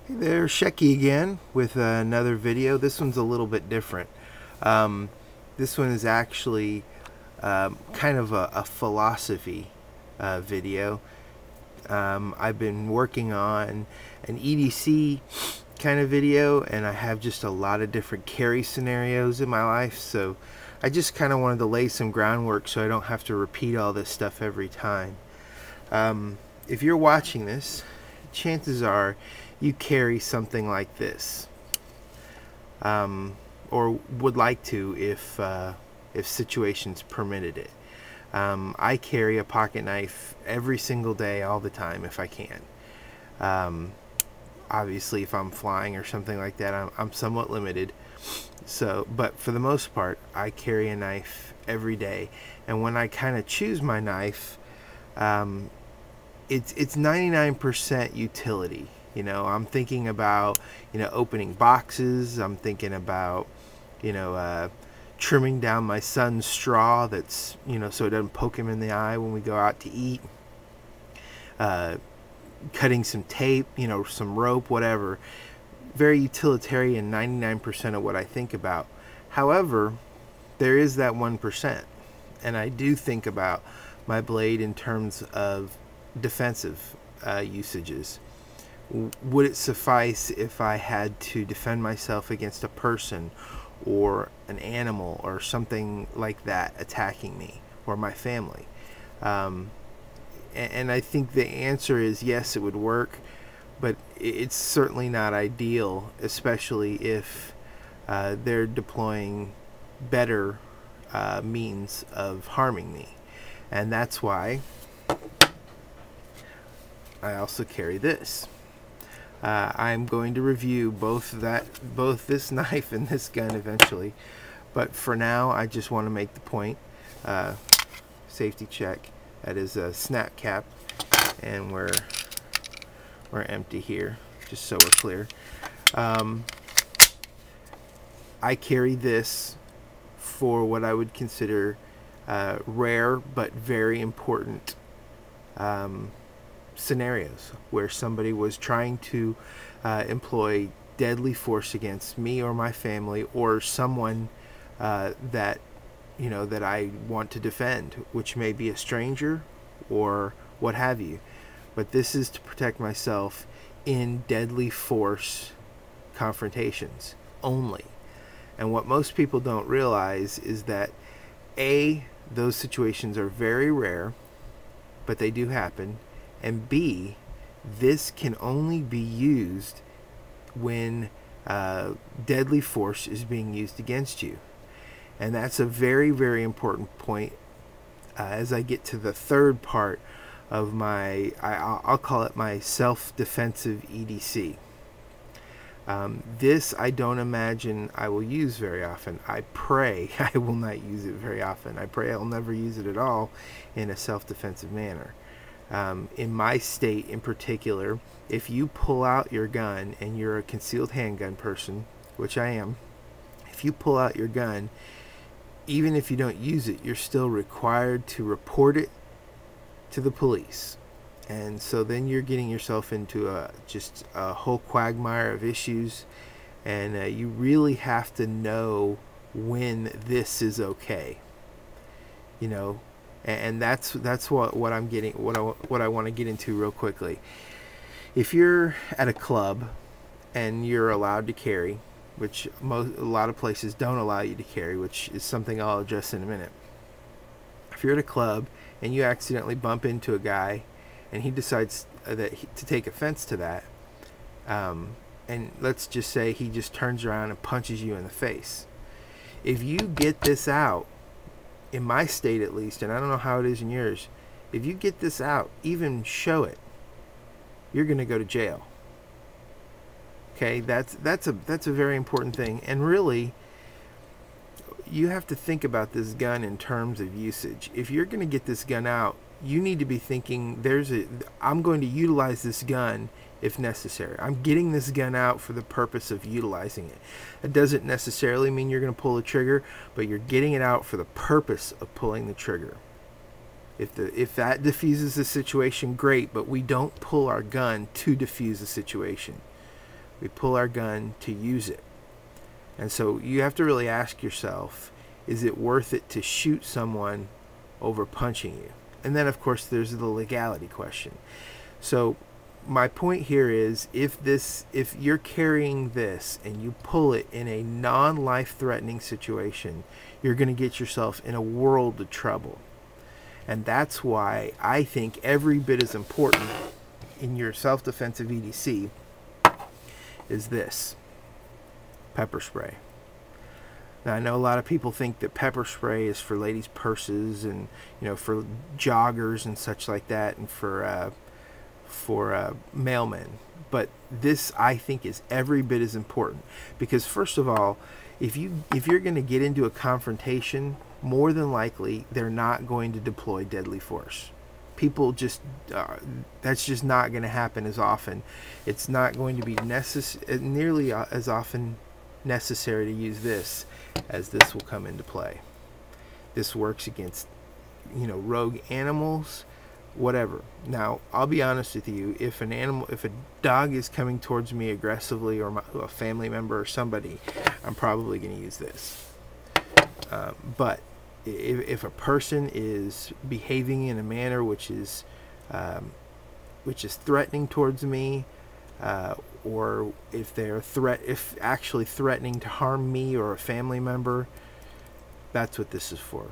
Hey there, Shecky again with another video. This one's a little bit different. This one is actually kind of a philosophy video. I've been working on an EDC kind of video, and I have just a lot of different carry scenarios in my life, so I just kind of wanted to lay some groundwork so I don't have to repeat all this stuff every time. If you're watching this, chances are you carry something like this, or would like to if situations permitted it. I carry a pocket knife every single day, all the time, if I can. Obviously, if I'm flying or something like that, I'm somewhat limited. So, but for the most part, I carry a knife every day, and when I kind of choose my knife, it's 99% utility. You know, I'm thinking about, opening boxes. I'm thinking about, trimming down my son's straw that's, so it doesn't poke him in the eye when we go out to eat. Cutting some tape, some rope, whatever. Very utilitarian, 99% of what I think about. However, there is that 1%. And I do think about my blade in terms of defensive usages. Would it suffice if I had to defend myself against a person or an animal or something like that attacking me or my family? And I think the answer is yes, it would work, but it's certainly not ideal, especially if they're deploying better means of harming me. And that's why I also carry this. I'm going to review both this knife and this gun eventually, but for now I just want to make the point. Safety check. That is a snap cap, and we're empty here, just so we're clear. I carry this for what I would consider rare but very important scenarios where somebody was trying to employ deadly force against me or my family or someone that that I want to defend, which may be a stranger or what have you. But this is to protect myself in deadly force confrontations only. And what most people don't realize is that A, those situations are very rare, but they do happen. And B, this can only be used when deadly force is being used against you. And that's a very, very important point as I get to the third part of my, I'll call it my self-defensive EDC. This I don't imagine I will use very often. I pray I will not use it very often. I pray I'll never use it at all in a self-defensive manner. In my state in particular, if you pull out your gun and you're a concealed handgun person, which I am, if you pull out your gun, even if you don't use it, you're still required to report it to the police. And so then you're getting yourself into just a whole quagmire of issues, and you really have to know when this is okay. And that's what I'm getting, what I want to get into real quickly. If you're at a club and you're allowed to carry, which a lot of places don't allow you to carry, which is something I'll address in a minute. If you're at a club and you accidentally bump into a guy and he decides to take offense to that, and let's just say he just turns around and punches you in the face. If you get this out, in my state at least, and I don't know how it is in yours, if you get this out, even show it, you're going to go to jail. Okay, that's a very important thing. And really, you have to think about this gun in terms of usage. If you're going to get this gun out, you need to be thinking, I'm going to utilize this gun if necessary. I'm getting this gun out for the purpose of utilizing it. It doesn't necessarily mean you're going to pull the trigger, but you're getting it out for the purpose of pulling the trigger. If that diffuses the situation, great, but we don't pull our gun to defuse the situation. We pull our gun to use it. And so you have to really ask yourself, is it worth it to shoot someone over punching you? And then, of course, there's the legality question. So my point here is, if you're carrying this and you pull it in a non-life-threatening situation, you're going to get yourself in a world of trouble. And that's why I think every bit as important in your self-defensive EDC is this: pepper spray. Now, I know a lot of people think that pepper spray is for ladies' purses and, you know, for joggers and such like that, and for mailmen. But this, I think, is every bit as important, because first of all, if you're going to get into a confrontation, more than likely they're not going to deploy deadly force. People just that's just not going to happen as often. It's not going to be nearly as often necessary to use this as this will come into play. This works against, you know, rogue animals, whatever. Now, I'll be honest with you, if a dog is coming towards me aggressively, or a family member or somebody, I'm probably going to use this. But if a person is behaving in a manner which is threatening towards me, or if they're actually threatening to harm me or a family member, that's what this is for.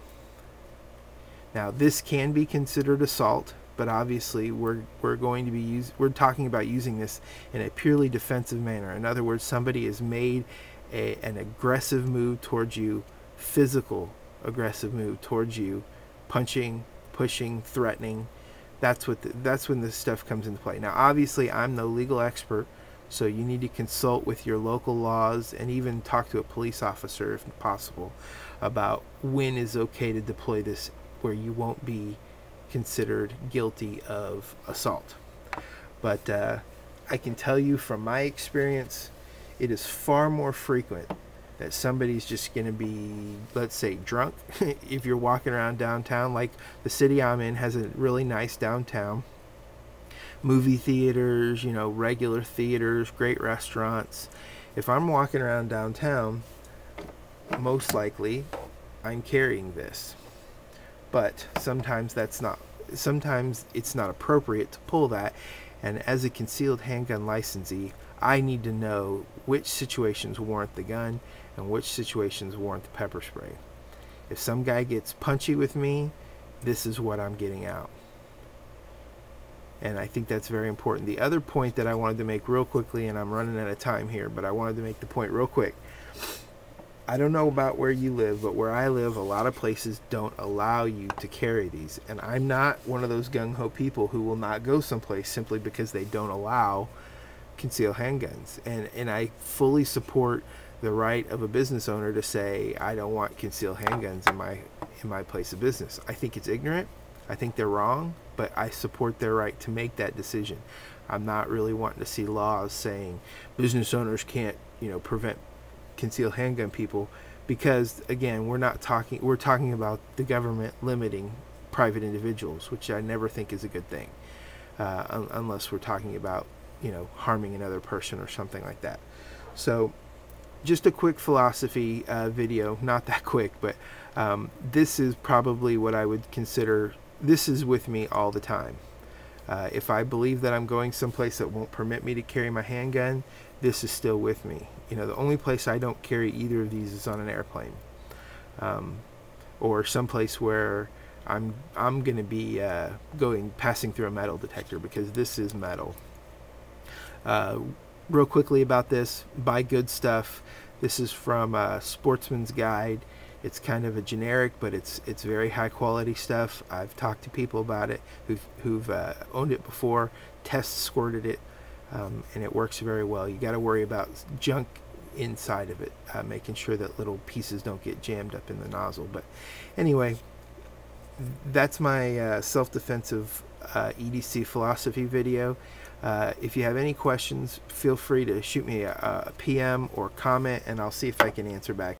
Now, this can be considered assault, but obviously we're talking about using this in a purely defensive manner. In other words, somebody has made an aggressive move towards you, physical aggressive move towards you, punching, pushing, threatening. That's when this stuff comes into play. Now, obviously, I'm no legal expert, so you need to consult with your local laws and even talk to a police officer if possible about when is okay to deploy this, where you won't be considered guilty of assault. But I can tell you from my experience, it is far more frequent that somebody's just going to be, let's say, drunk. If you're walking around downtown, like the city I'm in has a really nice downtown, movie theaters, you know, regular theaters, great restaurants. If I'm walking around downtown, most likely I'm carrying this. But sometimes it's not appropriate to pull that, and as a concealed handgun licensee, I need to know which situations warrant the gun and which situations warrant the pepper spray. If some guy gets punchy with me, this is what I'm getting out. And I think that's very important. The other point that I wanted to make real quickly, and I'm running out of time here, but I wanted to make the point real quick. I don't know about where you live, but where I live, a lot of places don't allow you to carry these. And I'm not one of those gung-ho people who will not go someplace simply because they don't allow concealed handguns. And I fully support the right of a business owner to say, I don't want concealed handguns in my place of business. I think it's ignorant. I think they're wrong, but I support their right to make that decision. I'm not really wanting to see laws saying business owners can't, you know, prevent concealed handgun people, because again, we're talking about the government limiting private individuals, which I never think is a good thing, unless we're talking about, you know, harming another person or something like that. So just a quick philosophy video, not that quick, but this is probably what I would consider, this is with me all the time. If I believe that I'm going someplace that won't permit me to carry my handgun, this is still with me. You know, the only place I don't carry either of these is on an airplane, or someplace where I'm going to be passing through a metal detector, because this is metal. Real quickly about this, buy good stuff. This is from Sportsman's Guide. It's kind of a generic, but it's very high quality stuff. I've talked to people about it who've owned it before, squirted it, and it works very well. You got to worry about junk inside of it, making sure that little pieces don't get jammed up in the nozzle. But anyway, that's my self-defensive EDC philosophy video. If you have any questions, feel free to shoot me a PM or comment, and I'll see if I can answer back.